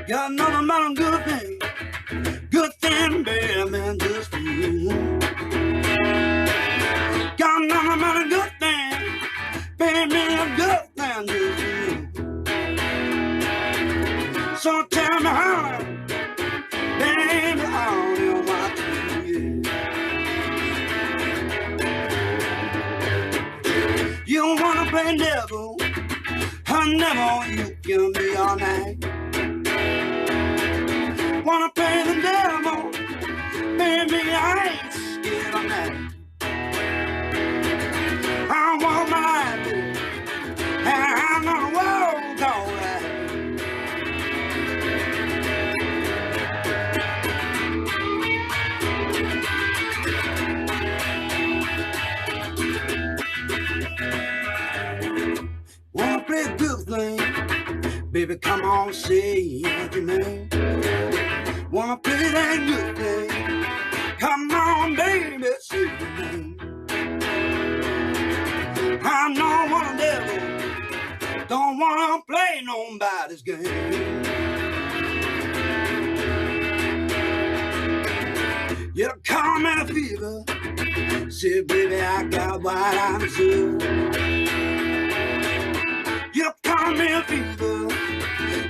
Got nothing but a good thing, baby, just for you. Got nothing but a good thing, baby, a good thing just for you. So tell me how, baby, I don't know what to do. You wanna play devil, I never you can be all night. Wanna play the devil, baby, I ain't scared of that. I want my life, and I'm gonna walk all right. Wanna play a good thing, baby, come on, say your name. Wanna play that good thing, come on, baby, say your name. I know what a devil, don't wanna play nobody's game. You call me a fever, say, baby, I got what I deserve. You call me a fever,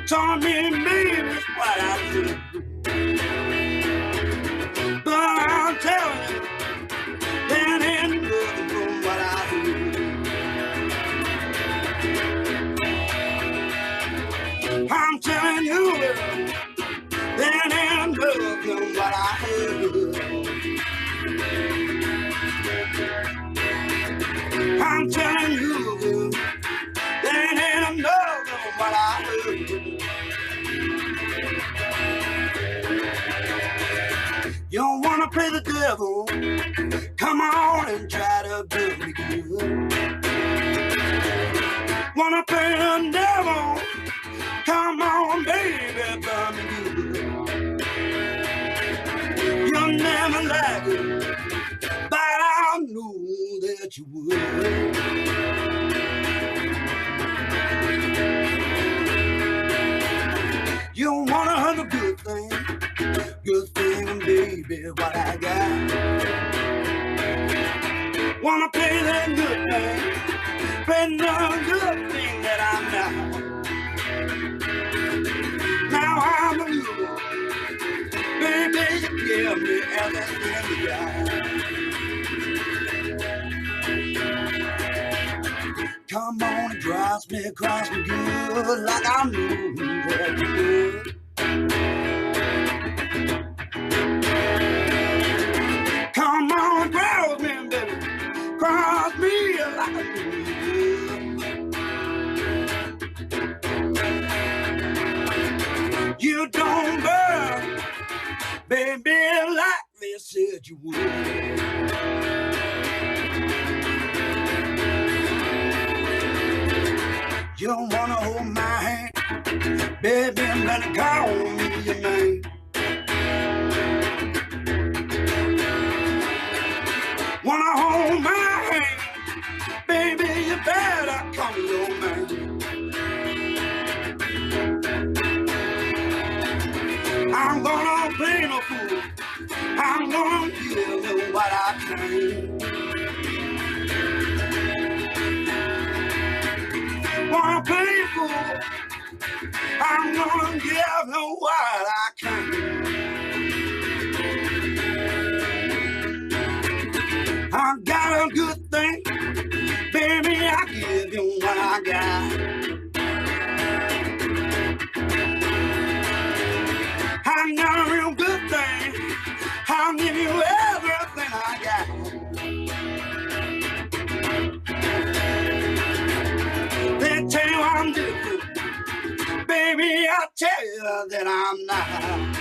told me, baby, it's what I deserve. But I'll tell you, that ain't nothing from what I heard. I'm telling you, that ain't nothing from what I heard. I'm telling you, that ain't nothing from what I heard. You don't wanna play the devil, come on and try to do me good. Wanna play the devil, come on baby, burn me good. You'll never like it, but I knew that you would. You wanna have a good thing, baby, what I got. Wanna play that good thing, play the good thing that I'm not. Now I'm a little, baby, you give me everything you got. Come on and cross me good, like I knew that you would. Come on, cross me, baby, cross me like a good. You don't burn, baby, like they said you would. You don't wanna hold my hand, baby, better call me your name. Wanna hold my hand, baby, you better call me your man. I'm gonna play no fool, I'm gonna give you what I can. Wanna play fool, I'm gonna give you what I can. I got a good thing, baby, I give you what I got. I got a real good thing, I'll give you everything I got. They tell you I'm different, baby, I tell you that I'm not.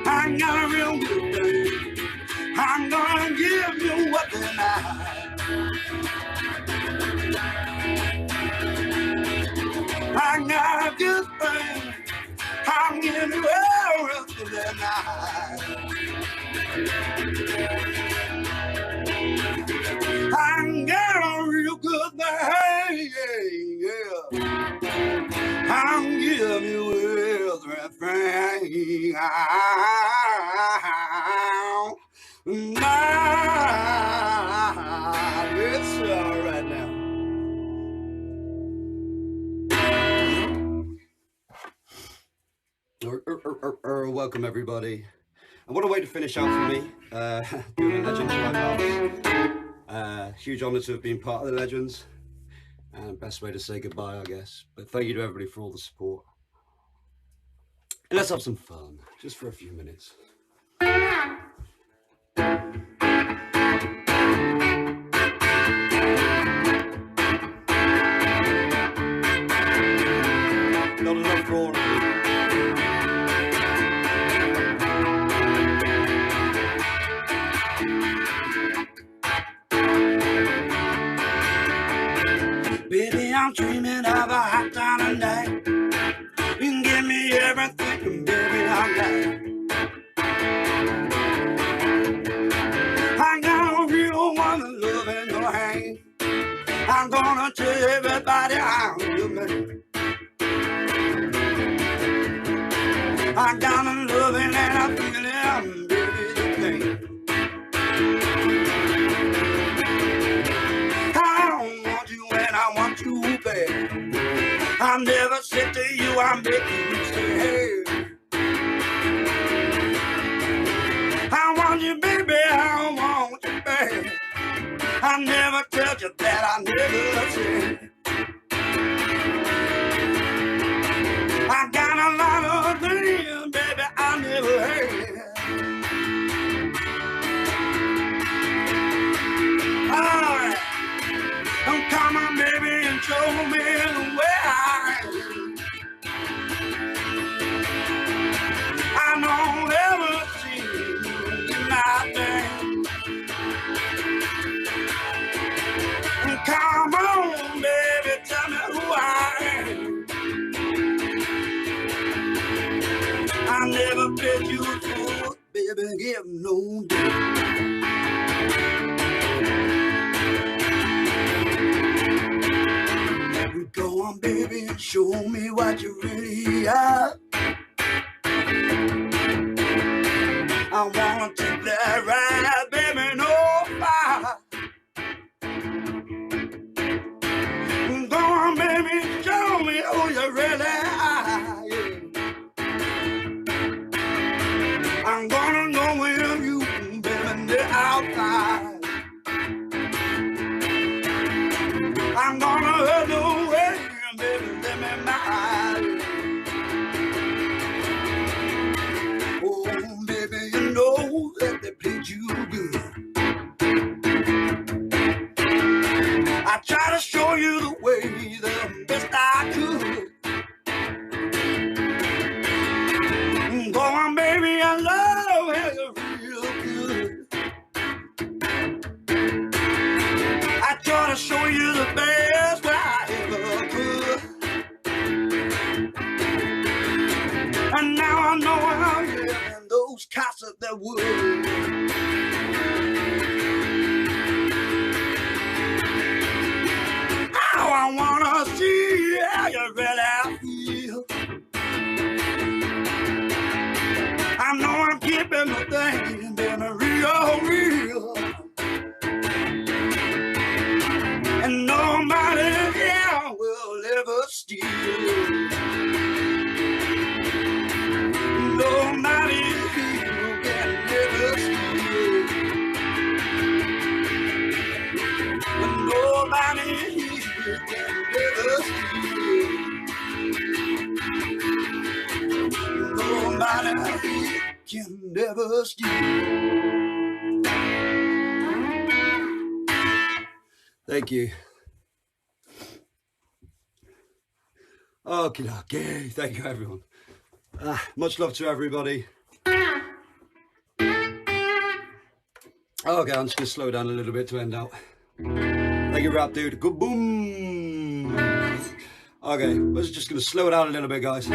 I got a real good thing, I'm gonna give you what they're not. I got a good thing, I'm giving you everything they're not. I got a real good thing, out. It's all right now. Welcome everybody. And what a way to finish out for me, doing a Legends Livehouse. Huge honour to have been part of the Legends, and best way to say goodbye, I guess. But thank you to everybody for all the support. And let's have some fun, just for a few minutes. Not enough for all of you. Baby, I'm dreaming of a hot time tonight. You can give me everything, baby, I'm like. I got a real woman love in your hand. I'm gonna tell everybody I'm your man. I got a loving and a feeling, baby, the thing. I want you and I want you bad. I never said to you I'm making you stay. I want you, baby, I want you bad. I never tell you that I never said. I got a lot of things, baby, I never had. All right. Don't come on, baby, and show me the way I don't ever see you nothing. Come on, baby, tell me who I am. I never bet you for, baby, give no damn. Go on, baby, and show me what you really are. I wanna take that ride, baby, no fire. Go on, baby, show me who you really are. Yeah. I'm gonna go with you, baby, the outside. I'm gonna hurt the way, baby, let me mind. Oh, baby, you know that they played you good. I try to show you the way, the best I could. Go on, baby, I love how you feel good. I try to show you the best way I ever could. And now I know how you in those castles that would. Now I wanna see how you really feel. I know I'm keeping the thing, been real, real. And nobody here will ever steal. Nobody here can ever steal. And nobody here can ever steal. Nobody here can never steal. Thank you. Okay. Thank you, everyone. Much love to everybody. Okay, I'm just going to slow down a little bit to end out. Thank you, rap dude. Good boom. Okay, we're just going to slow it down a little bit, guys.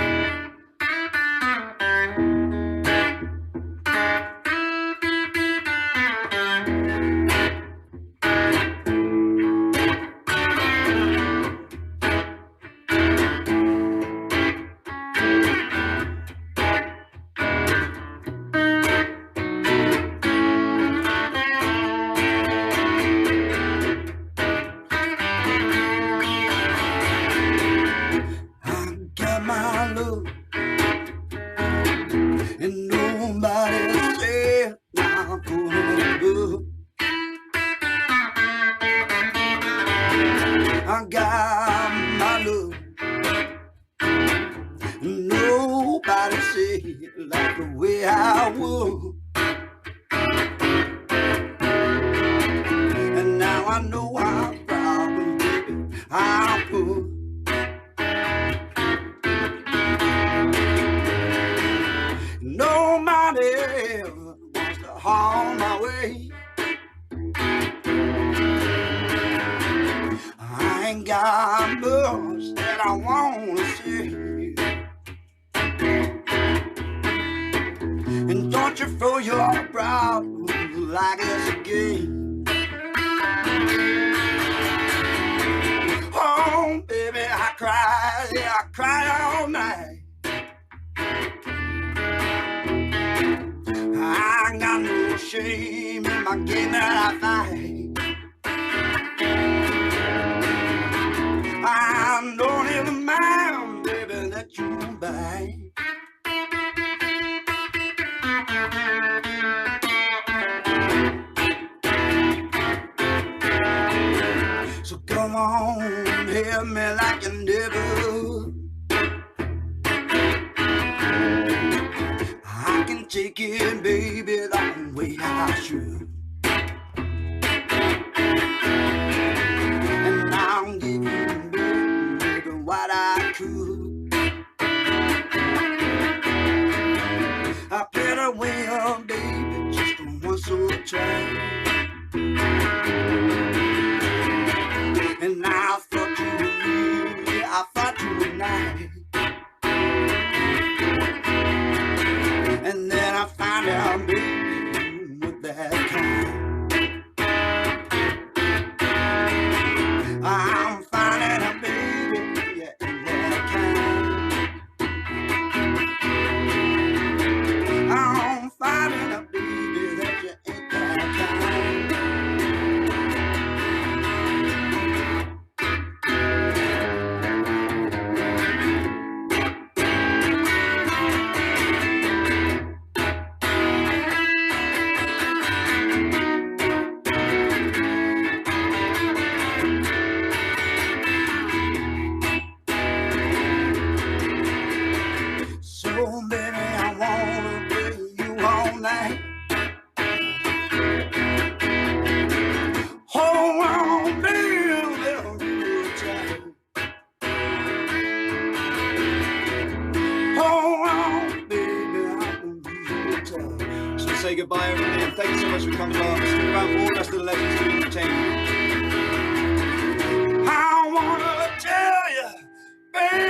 would. And now I know how proud, baby, I would. Nobody ever wants to harm my way. I ain't got much that I wanna say. And don't you throw your problems like it's a game. Oh, baby, I cry, yeah, I cry all night. I ain't got no shame in my game that I fight. I don't even mind, baby, that you bite. So come on, help me like you never. I can take it, baby, the way I should. And I'll give you, baby, what I could. I played away, oh, baby, just one so time. And I thought you were me, I thought you were nice. And then I found out, baby, with that kind. I'm finding out, baby, yeah, in that kind. I'm finding out, baby, that you ain't that kind. So, baby, I wanna bring you all night. Hold on, baby, real tight. Hold on, baby, I'm real tight. So say goodbye, everybody, and thank you so much for coming along. Stick around for all the rest of the Legends to entertain you. I wanna tell you, baby.